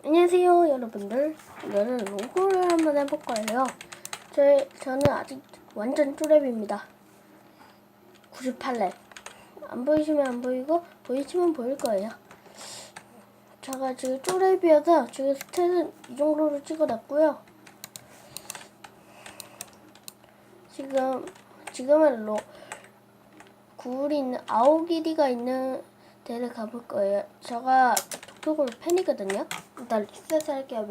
안녕하세요 여러분들. 오늘은 로그를 한번 해볼 거예요. 저는 아직 완전 쪼렙입니다. 98렙. 안 보이시면 안 보이고 보이시면 보일 거예요. 제가 지금 쪼렙이어서 지금 스탯은 이 정도로 찍어놨고요. 지금은 구울이 있는 아오기리가 있는 데를 가볼 거예요. 제가 독톡으로 팬이거든요. 일단 리셋할게요.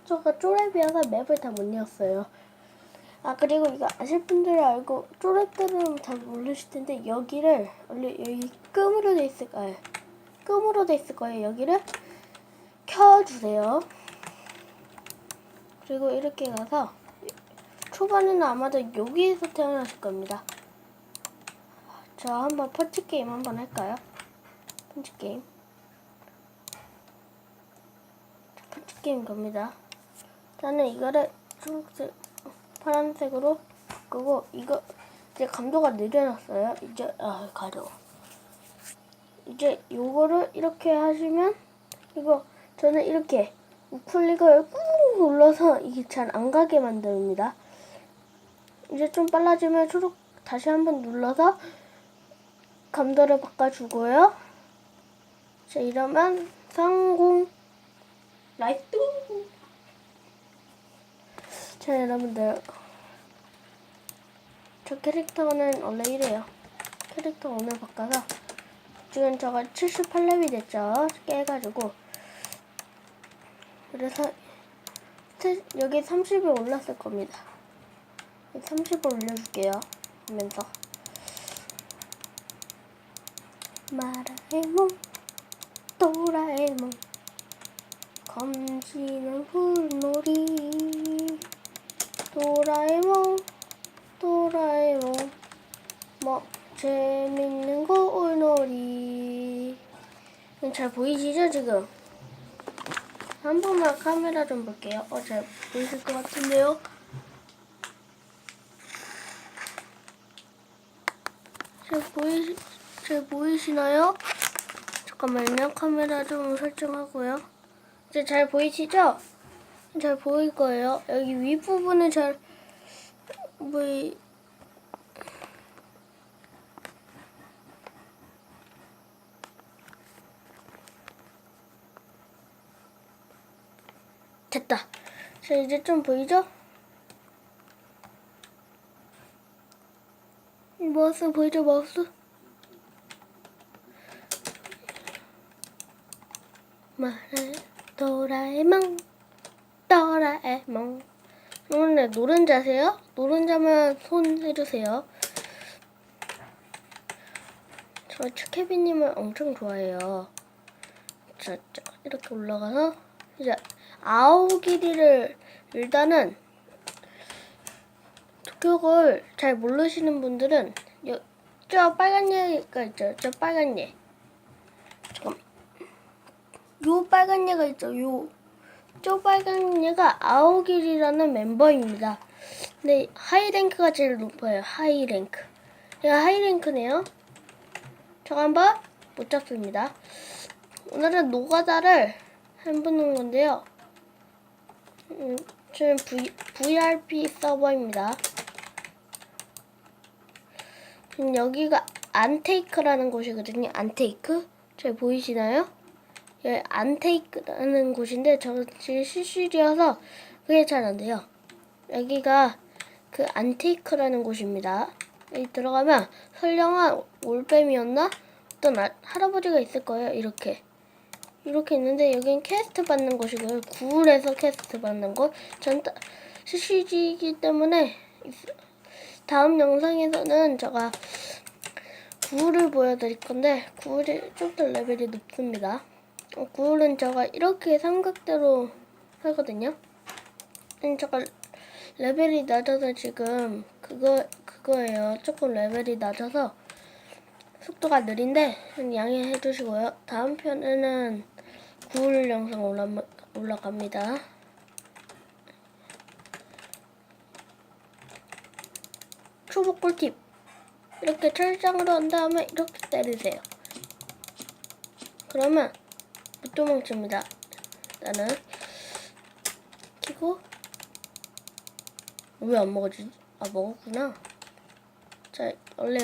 제가 쪼렙이어서 맵을 다 못 이었어요. 그리고 이거 아실 분들은 알고 쪼렙들은 잘 모르실 텐데 여기를 원래 여기 끔으로 돼 있을 거예요. 끔으로 돼 있을 거예요. 여기를 켜주세요. 그리고 이렇게 가서 초반에는 아마도 여기에서 태어나실 겁니다. 자, 한번 펀치 게임 한번 할까요? 펀치 게임. 펀치 게임 갑니다. 저는 이거를 초록색, 파란색으로 바꾸고 이거 이제 감도가 느려놨어요. 이제 가려워. 이제 요거를 이렇게 하시면 저는 이렇게 우클릭을 꾹 눌러서 이게 잘 안 가게 만듭니다. 이제 좀 빨라지면 초록 다시 한번 눌러서 감도를 바꿔주고요. 자, 이러면 성공. 나이스. 자, 여러분들, 저 캐릭터는 원래 이래요. 캐릭터 오늘 바꿔서 지금 저가 78렙이 됐죠. 깨가지고. 그래서 여기 30이 올랐을 겁니다. 30을 올려줄게요. 하면서 마라에몽 도라에몽 검지는 훌놀이 도라에몽 뭐 재밌는 거 올놀이. 잘 보이시죠 지금? 한 번만 카메라 좀 볼게요. 잘 보이실 것 같은데요? 잘 보이시나요? 잠깐만요. 카메라 좀 설정하고요. 이제 잘 보이시죠? 잘 보일 거예요. 여기 윗부분은 잘 됐다. 자, 이제 좀 보이죠? 마우스 보이죠? 마우스? 도라에몽 오늘 노른자세요? 노른자만 손 해주세요. 저 추케비님을 엄청 좋아해요. 자, 이렇게 올라가서 이제 아오기리를 일단은 독격을 잘 모르시는 분들은 저 빨간 얘가 있죠. 저 빨간 얘. 잠깐만. 요 빨간 얘가 있죠. 저 빨간 얘가 아오길이라는 멤버입니다. 근데 하이랭크가 제일 높아요. 하이랭크. 얘가 하이랭크네요. 저거 한번 못 잡습니다. 오늘은 노가다를 해보는 건데요. 지금 VRP 서버입니다. 여기가 안테이크라는 곳이거든요. 안테이크? 잘 보이시나요? 예, 안테이크라는 곳인데 저 지금 실실이어서 그게 잘 안 돼요. 여기가 그 안테이크라는 곳입니다. 여기 들어가면 선량한 올빼미였나? 어떤 할아버지가 있을 거예요. 이렇게 있는데 여기는 퀘스트 받는 곳이고요. 구울에서 퀘스트 받는 곳. 전 실시이기 때문에 다음 영상에서는 제가 구울을 보여드릴 건데 구울이 좀 더 레벨이 높습니다. 구울은 제가 이렇게 삼각대로 하거든요. 제가 레벨이 낮아서 지금 그거예요. 조금 레벨이 낮아서 속도가 느린데 양해해 주시고요. 다음 편에는 구울 영상 올라갑니다. 초보 꿀팁. 이렇게 철장으로 한 다음에 이렇게 때리세요. 그러면 못 도망칩니다. 나는 키고 왜 안 먹어지지? 아 먹었구나. 자 원래